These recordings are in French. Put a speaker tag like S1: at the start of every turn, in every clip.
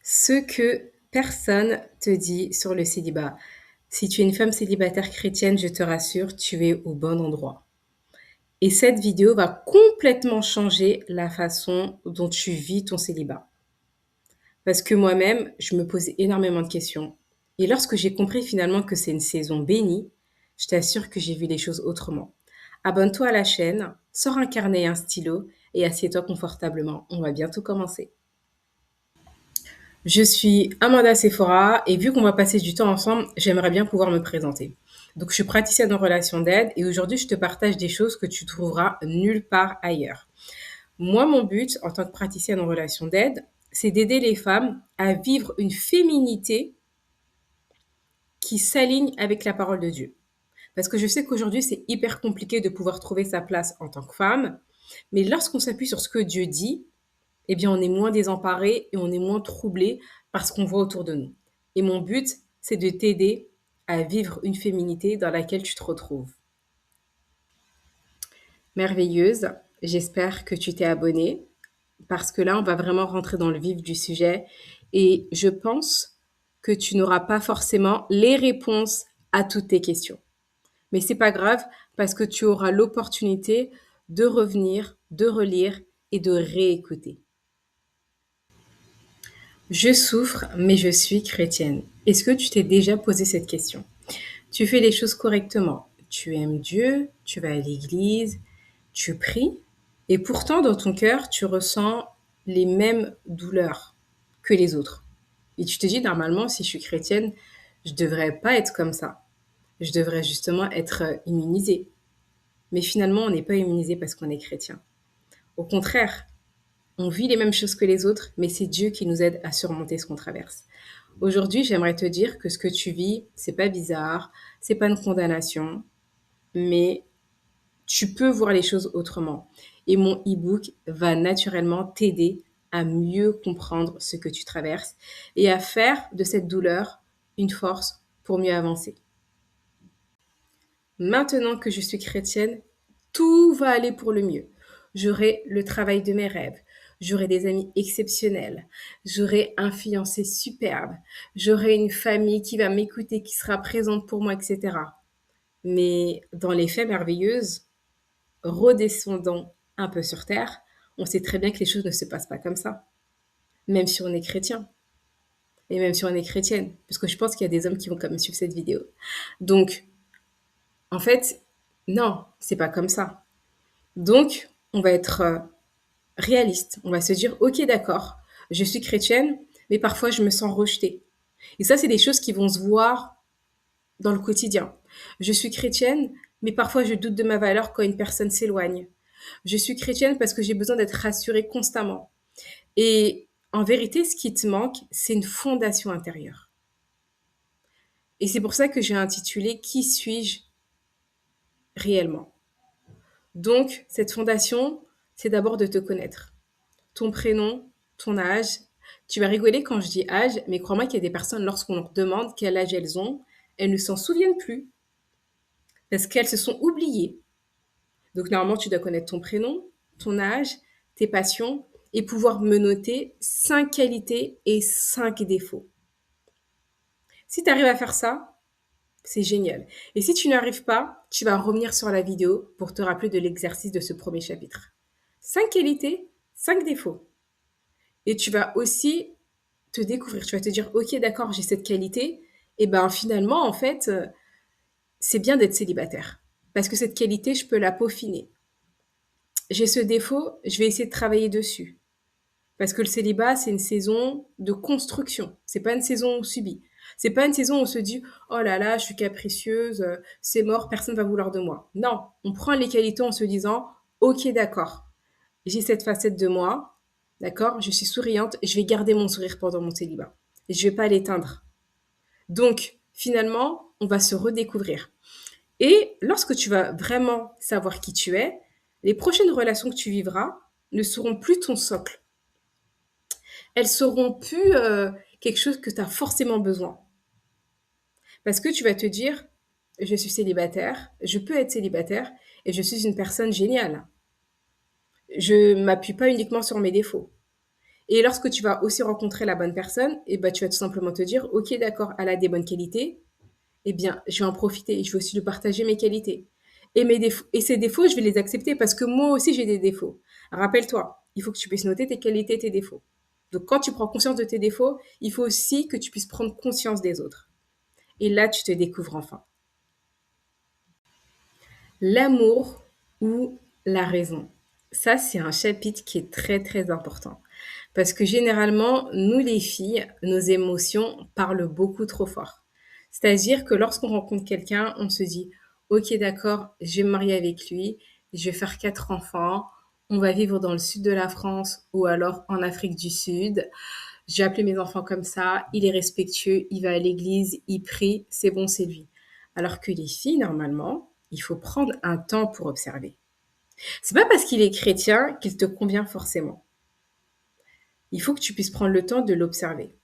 S1: Ce que personne te dit sur le célibat. Si tu es une femme célibataire chrétienne, je te rassure, tu es au bon endroit. Et cette vidéo va complètement changer la façon dont tu vis ton célibat. Parce que moi-même, je me posais énormément de questions. Et lorsque j'ai compris finalement que c'est une saison bénie, je t'assure que j'ai vu les choses autrement. Abonne-toi à la chaîne, sors un carnet et un stylo et assieds-toi confortablement. On va bientôt commencer. Je suis Amanda Sephora et vu qu'on va passer du temps ensemble, j'aimerais bien pouvoir me présenter. Donc, je suis praticienne en relation d'aide et aujourd'hui, je te partage des choses que tu trouveras nulle part ailleurs. Moi, mon but en tant que praticienne en relation d'aide, c'est d'aider les femmes à vivre une féminité qui s'aligne avec la parole de Dieu. Parce que je sais qu'aujourd'hui, c'est hyper compliqué de pouvoir trouver sa place en tant que femme, mais lorsqu'on s'appuie sur ce que Dieu dit, eh bien, on est moins désemparé et on est moins troublé par ce qu'on voit autour de nous. Et mon but, c'est de t'aider à vivre une féminité dans laquelle tu te retrouves. Merveilleuse, j'espère que tu t'es abonnée parce que là, on va vraiment rentrer dans le vif du sujet et je pense que tu n'auras pas forcément les réponses à toutes tes questions. Mais c'est pas grave parce que tu auras l'opportunité de revenir, de relire et de réécouter. Je souffre, mais je suis chrétienne. Est-ce que tu t'es déjà posé cette question? Tu fais les choses correctement. Tu aimes Dieu, tu vas à l'église, tu pries, et pourtant dans ton cœur, tu ressens les mêmes douleurs que les autres. Et tu te dis, normalement, si je suis chrétienne, je devrais pas être comme ça. Je devrais justement être immunisée. Mais finalement, on n'est pas immunisé parce qu'on est chrétien. Au contraire, on vit les mêmes choses que les autres, mais c'est Dieu qui nous aide à surmonter ce qu'on traverse. Aujourd'hui, j'aimerais te dire que ce que tu vis, c'est pas bizarre, c'est pas une condamnation, mais tu peux voir les choses autrement. Et mon e-book va naturellement t'aider à mieux comprendre ce que tu traverses et à faire de cette douleur une force pour mieux avancer. Maintenant que je suis chrétienne, tout va aller pour le mieux. J'aurai le travail de mes rêves, j'aurai des amis exceptionnels, j'aurai un fiancé superbe, j'aurai une famille qui va m'écouter, qui sera présente pour moi, etc. Mais dans les faits merveilleuses, redescendons un peu sur terre, on sait très bien que les choses ne se passent pas comme ça, même si on est chrétien et même si on est chrétienne, parce que je pense qu'il y a des hommes qui vont quand même suivre cette vidéo. Donc, en fait, non, c'est pas comme ça. Donc, on va être réaliste. On va se dire, ok, d'accord, je suis chrétienne, mais parfois je me sens rejetée. Et ça, c'est des choses qui vont se voir dans le quotidien. Je suis chrétienne, mais parfois je doute de ma valeur quand une personne s'éloigne. Je suis chrétienne parce que j'ai besoin d'être rassurée constamment. Et en vérité, ce qui te manque, c'est une fondation intérieure. Et c'est pour ça que j'ai intitulé Qui suis-je réellement? Donc, cette fondation, c'est d'abord de te connaître. Ton prénom, ton âge. Tu vas rigoler quand je dis âge, mais crois-moi qu'il y a des personnes, lorsqu'on leur demande quel âge elles ne s'en souviennent plus parce qu'elles se sont oubliées. Donc, normalement, tu dois connaître ton prénom, ton âge, tes passions et pouvoir me noter 5 qualités et 5 défauts. Si tu arrives à faire ça, c'est génial. Et si tu n'arrives pas, tu vas revenir sur la vidéo pour te rappeler de l'exercice de ce premier chapitre. 5 qualités, 5 défauts. Et tu vas aussi te découvrir. Tu vas te dire, ok, d'accord, j'ai cette qualité. Et ben finalement, en fait, c'est bien d'être célibataire. Parce que cette qualité, je peux la peaufiner. J'ai ce défaut, je vais essayer de travailler dessus. Parce que le célibat, c'est une saison de construction. C'est pas une saison subie. C'est pas une saison où on se dit, oh là là, je suis capricieuse, c'est mort, personne va vouloir de moi. Non, on prend les qualités en se disant, ok, d'accord, j'ai cette facette de moi, d'accord, je suis souriante, je vais garder mon sourire pendant mon célibat. Et je vais pas l'éteindre. Donc, finalement, on va se redécouvrir. Et lorsque tu vas vraiment savoir qui tu es, les prochaines relations que tu vivras ne seront plus ton socle. Elles seront plus quelque chose que tu as forcément besoin. Parce que tu vas te dire, je suis célibataire, je peux être célibataire et je suis une personne géniale. Je m'appuie pas uniquement sur mes défauts. Et lorsque tu vas aussi rencontrer la bonne personne, et ben, tu vas tout simplement te dire, ok, d'accord, elle a des bonnes qualités, eh bien, je vais en profiter. Je vais aussi lui partager mes qualités. Et, mes défauts, et ces défauts, je vais les accepter parce que moi aussi, j'ai des défauts. Rappelle-toi, il faut que tu puisses noter tes qualités et tes défauts. Donc, quand tu prends conscience de tes défauts, il faut aussi que tu puisses prendre conscience des autres. Et là, tu te découvres enfin. L'amour ou la raison. Ça, c'est un chapitre qui est très, très important. Parce que généralement, nous les filles, nos émotions parlent beaucoup trop fort. C'est-à-dire que lorsqu'on rencontre quelqu'un, on se dit, OK, d'accord, je vais me marier avec lui, je vais faire 4 enfants, on va vivre dans le sud de la France ou alors en Afrique du Sud. J'ai appelé mes enfants comme ça, il est respectueux, il va à l'église, il prie, c'est bon, c'est lui. Alors que les filles, normalement, il faut prendre un temps pour observer. C'est pas parce qu'il est chrétien qu'il te convient forcément. Il faut que tu puisses prendre le temps de l'observer.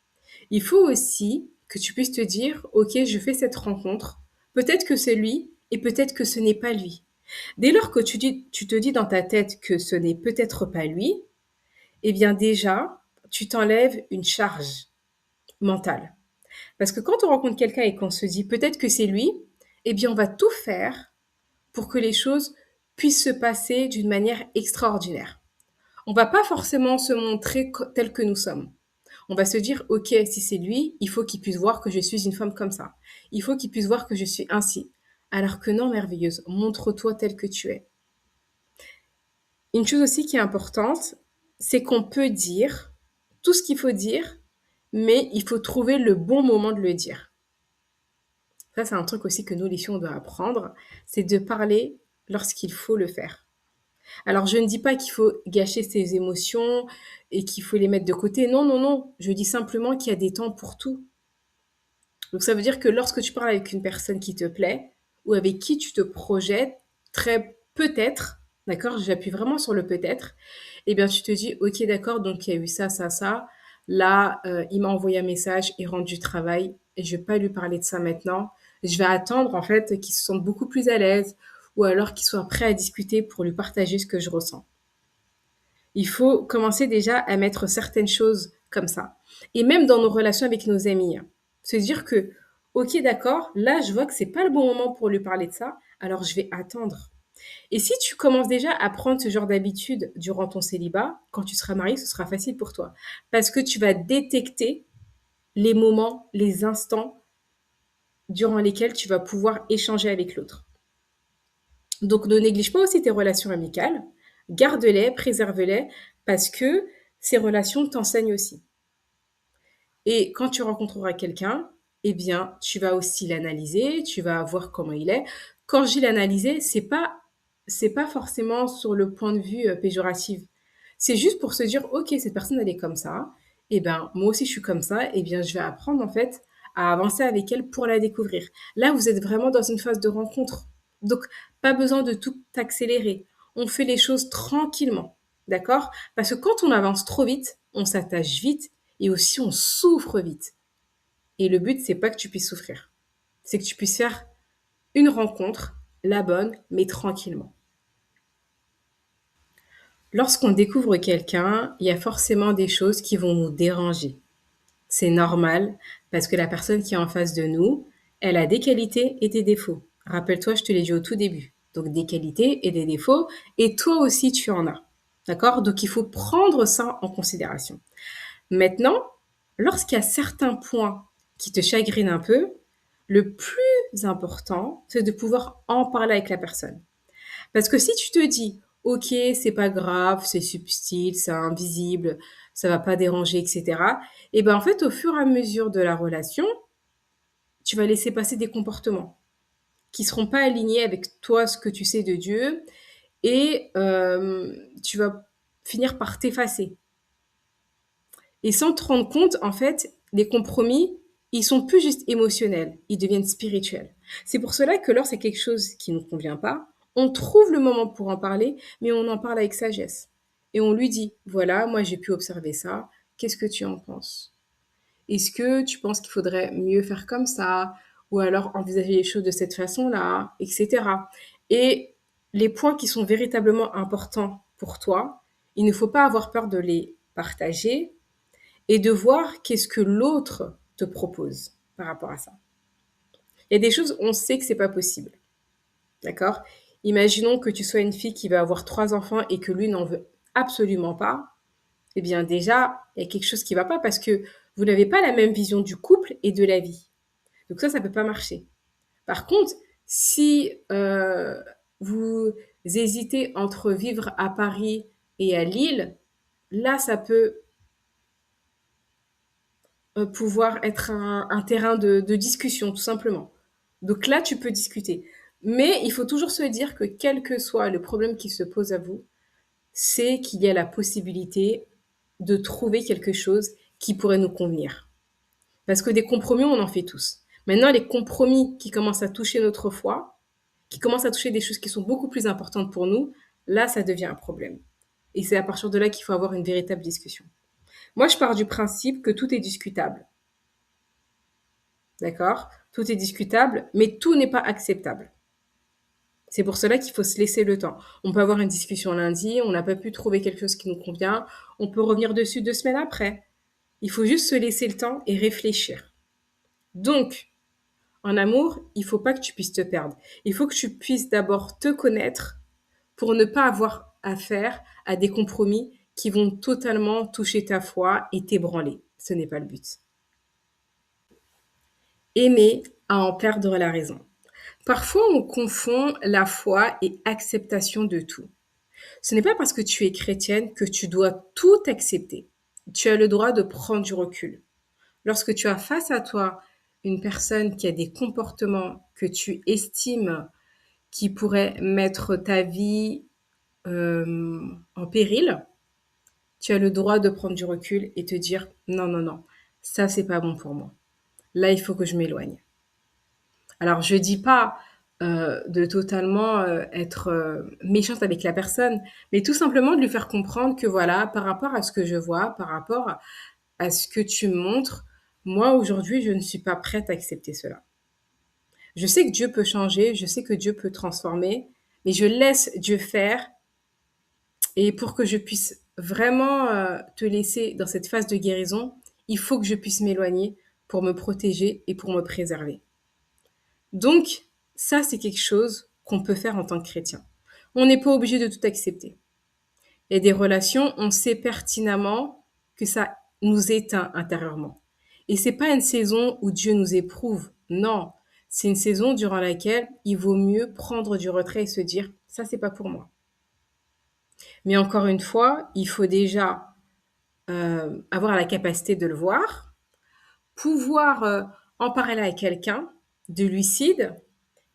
S1: Il faut aussi que tu puisses te dire, OK, je fais cette rencontre. Peut-être que c'est lui et peut-être que ce n'est pas lui. Dès lors que tu te dis dans ta tête que ce n'est peut-être pas lui, eh bien déjà, tu t'enlèves une charge mentale. Parce que quand on rencontre quelqu'un et qu'on se dit peut-être que c'est lui, eh bien on va tout faire pour que les choses puissent se passer d'une manière extraordinaire. On va pas forcément se montrer tel que nous sommes. On va se dire, OK, si c'est lui, il faut qu'il puisse voir que je suis une femme comme ça. Il faut qu'il puisse voir que je suis ainsi. Alors que non, merveilleuse, montre-toi tel que tu es. Une chose aussi qui est importante, c'est qu'on peut dire tout ce qu'il faut dire, mais il faut trouver le bon moment de le dire. Ça, c'est un truc aussi que nous, les filles, on doit apprendre, c'est de parler lorsqu'il faut le faire. Alors, je ne dis pas qu'il faut gâcher ses émotions et qu'il faut les mettre de côté. Non, non, non. Je dis simplement qu'il y a des temps pour tout. Donc, ça veut dire que lorsque tu parles avec une personne qui te plaît ou avec qui tu te projettes, très peut-être, d'accord, j'appuie vraiment sur le peut-être, eh bien, tu te dis, ok, d'accord, donc il y a eu ça, ça, ça. Là, il m'a envoyé un message, il rentre du travail, et je vais pas lui parler de ça maintenant. Je vais attendre, en fait, qu'il se sente beaucoup plus à l'aise ou alors qu'il soit prêt à discuter pour lui partager ce que je ressens. Il faut commencer déjà à mettre certaines choses comme ça. Et même dans nos relations avec nos amis, hein. Se dire que, ok, d'accord, là, je vois que c'est pas le bon moment pour lui parler de ça, alors je vais attendre. Et si tu commences déjà à prendre ce genre d'habitude durant ton célibat, quand tu seras marié, ce sera facile pour toi. Parce que tu vas détecter les moments, les instants durant lesquels tu vas pouvoir échanger avec l'autre. Donc ne néglige pas aussi tes relations amicales, garde-les, préserve-les, parce que ces relations t'enseignent aussi. Et quand tu rencontreras quelqu'un, eh bien, tu vas aussi l'analyser, tu vas voir comment il est. Quand je dis l'analyser, c'est pas forcément sur le point de vue péjoratif. C'est juste pour se dire, ok, cette personne elle est comme ça. Eh ben, moi aussi je suis comme ça. Eh bien, je vais apprendre en fait à avancer avec elle pour la découvrir. Là, vous êtes vraiment dans une phase de rencontre. Donc, pas besoin de tout accélérer. On fait les choses tranquillement. D'accord? Parce que quand on avance trop vite, on s'attache vite et aussi on souffre vite. Et le but, c'est pas que tu puisses souffrir. C'est que tu puisses faire une rencontre, la bonne, mais tranquillement. Lorsqu'on découvre quelqu'un, il y a forcément des choses qui vont nous déranger. C'est normal parce que la personne qui est en face de nous, elle a des qualités et des défauts. Rappelle-toi, je te l'ai dit au tout début. Donc des qualités et des défauts, et toi aussi tu en as. D'accord? Donc il faut prendre ça en considération. Maintenant, lorsqu'il y a certains points qui te chagrinent un peu, le plus important, c'est de pouvoir en parler avec la personne. Parce que si tu te dis, ok, c'est pas grave, c'est subtil, c'est invisible, ça va pas déranger, etc. Et ben en fait, au fur et à mesure de la relation, tu vas laisser passer des comportements qui seront pas alignés avec toi, ce que tu sais de Dieu, et tu vas finir par t'effacer. Et sans te rendre compte, en fait, les compromis, ils sont plus juste émotionnels, ils deviennent spirituels. C'est pour cela que lorsqu'il y a quelque chose qui ne nous convient pas, on trouve le moment pour en parler, mais on en parle avec sagesse. Et on lui dit, voilà, moi j'ai pu observer ça, qu'est-ce que tu en penses? Est-ce que tu penses qu'il faudrait mieux faire comme ça? Ou alors envisager les choses de cette façon-là, etc. Et les points qui sont véritablement importants pour toi, il ne faut pas avoir peur de les partager et de voir qu'est-ce que l'autre te propose par rapport à ça. Il y a des choses, on sait que c'est pas possible, d'accord? Imaginons que tu sois une fille qui va avoir 3 enfants et que lui n'en veut absolument pas. Eh bien déjà, il y a quelque chose qui va pas parce que vous n'avez pas la même vision du couple et de la vie. Donc ça peut pas marcher. Par contre, si vous hésitez entre vivre à Paris et à Lille, là, ça peut pouvoir être un terrain de discussion, tout simplement. Donc là, tu peux discuter. Mais il faut toujours se dire que quel que soit le problème qui se pose à vous, c'est qu'il y a la possibilité de trouver quelque chose qui pourrait nous convenir. Parce que des compromis, on en fait tous. Maintenant, les compromis qui commencent à toucher notre foi, qui commencent à toucher des choses qui sont beaucoup plus importantes pour nous, là, ça devient un problème. Et c'est à partir de là qu'il faut avoir une véritable discussion. Moi, je pars du principe que tout est discutable. D'accord? Tout est discutable, mais tout n'est pas acceptable. C'est pour cela qu'il faut se laisser le temps. On peut avoir une discussion lundi, on n'a pas pu trouver quelque chose qui nous convient, on peut revenir dessus 2 semaines après. Il faut juste se laisser le temps et réfléchir. Donc, en amour, il faut pas que tu puisses te perdre. Il faut que tu puisses d'abord te connaître pour ne pas avoir affaire à des compromis qui vont totalement toucher ta foi et t'ébranler. Ce n'est pas le but. Aimer à en perdre la raison. Parfois, on confond la foi et acceptation de tout. Ce n'est pas parce que tu es chrétienne que tu dois tout accepter. Tu as le droit de prendre du recul. Lorsque tu as face à toi une personne qui a des comportements que tu estimes qui pourraient mettre ta vie en péril, tu as le droit de prendre du recul et te dire non, non, non, ça c'est pas bon pour moi. Là, il faut que je m'éloigne. Alors, je dis pas de totalement être méchante avec la personne, mais tout simplement de lui faire comprendre que voilà, par rapport à ce que je vois, par rapport à ce que tu me montres, moi aujourd'hui, je ne suis pas prête à accepter cela. Je sais que Dieu peut changer, je sais que Dieu peut transformer, mais je laisse Dieu faire et pour que je puisse vraiment te laisser dans cette phase de guérison, il faut que je puisse m'éloigner pour me protéger et pour me préserver. Donc, ça, c'est quelque chose qu'on peut faire en tant que chrétien. On n'est pas obligé de tout accepter. Il y a des relations, on sait pertinemment que ça nous éteint intérieurement. Et c'est pas une saison où Dieu nous éprouve. Non. C'est une saison durant laquelle il vaut mieux prendre du retrait et se dire, ça, c'est pas pour moi. Mais encore une fois, il faut déjà avoir la capacité de le voir, pouvoir en parler à quelqu'un de lucide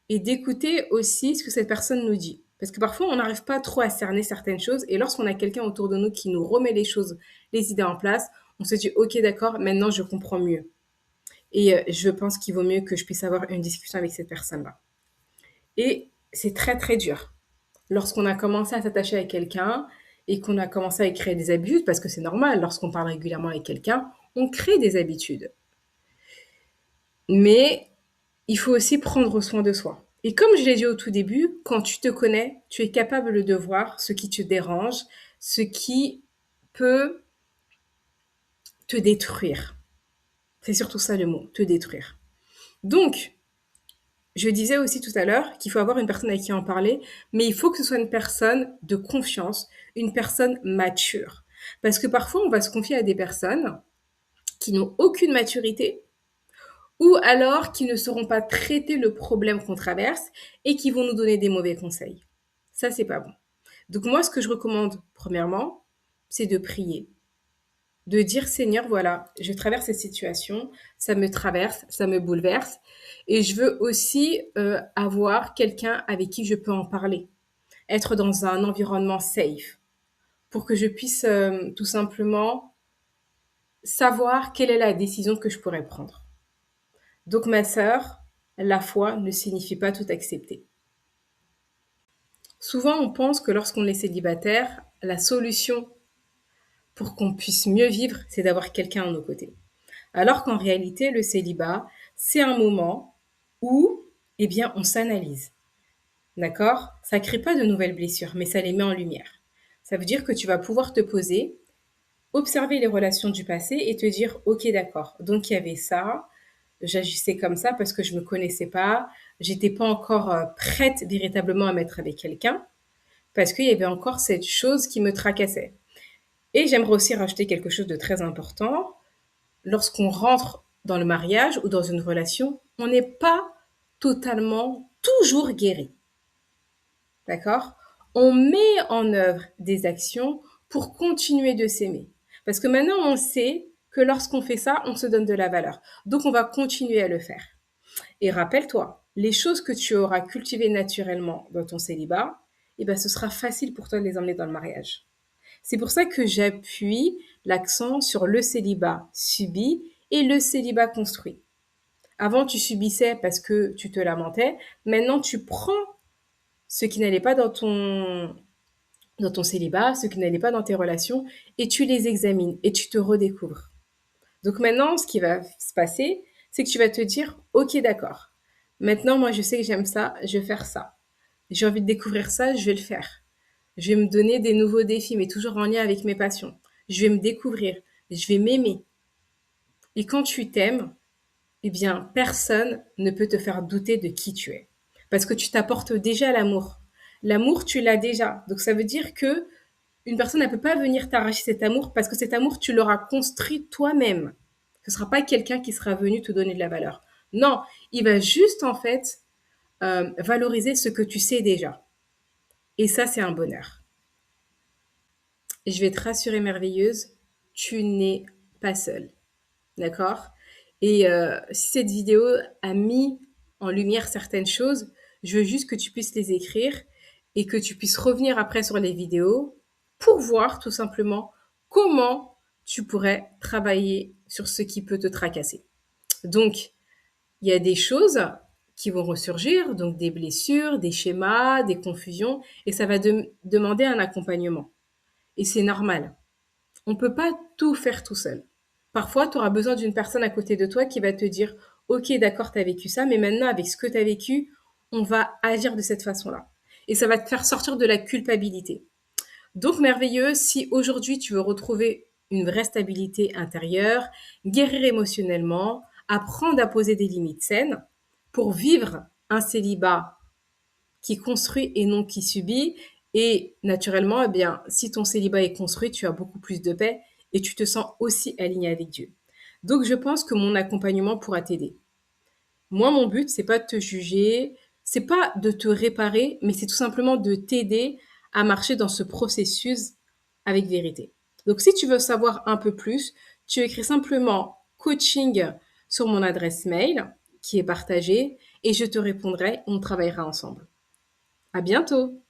S1: et d'écouter aussi ce que cette personne nous dit. Parce que parfois, on n'arrive pas trop à cerner certaines choses. Et lorsqu'on a quelqu'un autour de nous qui nous remet les choses, les idées en place, on se dit, OK, d'accord, maintenant je comprends mieux. Et je pense qu'il vaut mieux que je puisse avoir une discussion avec cette personne-là. Et c'est très, très dur. Lorsqu'on a commencé à s'attacher à quelqu'un et qu'on a commencé à créer des habitudes, parce que c'est normal, lorsqu'on parle régulièrement avec quelqu'un, on crée des habitudes. Mais il faut aussi prendre soin de soi. Et comme je l'ai dit au tout début, quand tu te connais, tu es capable de voir ce qui te dérange, ce qui peut te détruire. C'est surtout ça le mot, te détruire. Donc, je disais aussi tout à l'heure qu'il faut avoir une personne avec qui en parler, mais il faut que ce soit une personne de confiance, une personne mature. Parce que parfois, on va se confier à des personnes qui n'ont aucune maturité ou alors qui ne sauront pas traiter le problème qu'on traverse et qui vont nous donner des mauvais conseils. Ça, c'est pas bon. Donc moi, ce que je recommande, premièrement, c'est de prier. De dire, Seigneur, voilà, je traverse cette situation, ça me traverse, ça me bouleverse, et je veux aussi avoir quelqu'un avec qui je peux en parler, être dans un environnement safe, pour que je puisse tout simplement savoir quelle est la décision que je pourrais prendre. Donc ma sœur, la foi ne signifie pas tout accepter. Souvent, on pense que lorsqu'on est célibataire, la solution pour qu'on puisse mieux vivre, c'est d'avoir quelqu'un à nos côtés. Alors qu'en réalité, le célibat, c'est un moment où, eh bien, on s'analyse. D'accord? Ça crée pas de nouvelles blessures, mais ça les met en lumière. Ça veut dire que tu vas pouvoir te poser. observer les relations du passé et te dire: «OK, d'accord, donc il y avait ça, j'agissais comme ça parce que je me connaissais pas, j'étais pas encore, prête véritablement à m'être avec quelqu'un, parce qu'il y avait encore cette chose qui me tracassait». Et j'aimerais aussi rajouter quelque chose de très important. Lorsqu'on rentre dans le mariage ou dans une relation, on n'est pas totalement toujours guéri. D'accord? On met en œuvre des actions pour continuer de s'aimer. Parce que maintenant, on sait que lorsqu'on fait ça, on se donne de la valeur. Donc, on va continuer à le faire. Et rappelle-toi, les choses que tu auras cultivées naturellement dans ton célibat, eh ben, ce sera facile pour toi de les emmener dans le mariage. C'est pour ça que j'appuie l'accent sur le célibat subi et le célibat construit. Avant, tu subissais parce que tu te lamentais. Maintenant, tu prends ce qui n'allait pas dans ton célibat, ce qui n'allait pas dans tes relations, et tu les examines et tu te redécouvres. Donc maintenant, ce qui va se passer, c'est que tu vas te dire, OK, d'accord. Maintenant, moi, je sais que j'aime ça, je vais faire ça. J'ai envie de découvrir ça, je vais le faire. Je vais me donner des nouveaux défis, mais toujours en lien avec mes passions. Je vais me découvrir, je vais m'aimer. Et quand tu t'aimes, eh bien, personne ne peut te faire douter de qui tu es. Parce que tu t'apportes déjà l'amour. L'amour, tu l'as déjà. Donc ça veut dire que une personne ne peut pas venir t'arracher cet amour parce que cet amour, tu l'auras construit toi-même. Ce ne sera pas quelqu'un qui sera venu te donner de la valeur. Non, il va juste en fait valoriser ce que tu sais déjà. Et ça, c'est un bonheur. Et je vais te rassurer, merveilleuse, tu n'es pas seule. D'accord? Et si cette vidéo a mis en lumière certaines choses, je veux juste que tu puisses les écrire et que tu puisses revenir après sur les vidéos pour voir tout simplement comment tu pourrais travailler sur ce qui peut te tracasser. Donc, il y a des choses qui vont ressurgir, donc des blessures, des schémas, des confusions, et ça va demander un accompagnement. Et c'est normal. On ne peut pas tout faire tout seul. Parfois, tu auras besoin d'une personne à côté de toi qui va te dire: OK, d'accord, tu as vécu ça, mais maintenant, avec ce que tu as vécu, on va agir de cette façon-là. Et ça va te faire sortir de la culpabilité. Donc, merveilleux, si aujourd'hui tu veux retrouver une vraie stabilité intérieure, guérir émotionnellement, apprendre à poser des limites saines pour vivre un célibat qui construit et non qui subit. Et naturellement, eh bien, si ton célibat est construit, tu as beaucoup plus de paix et tu te sens aussi aligné avec Dieu. Donc, je pense que mon accompagnement pourra t'aider. Moi, mon but, c'est pas de te juger, c'est pas de te réparer, mais c'est tout simplement de t'aider à marcher dans ce processus avec vérité. Donc, si tu veux savoir un peu plus, tu écris simplement coaching sur mon adresse mail qui est partagée et je te répondrai, on travaillera ensemble. À bientôt!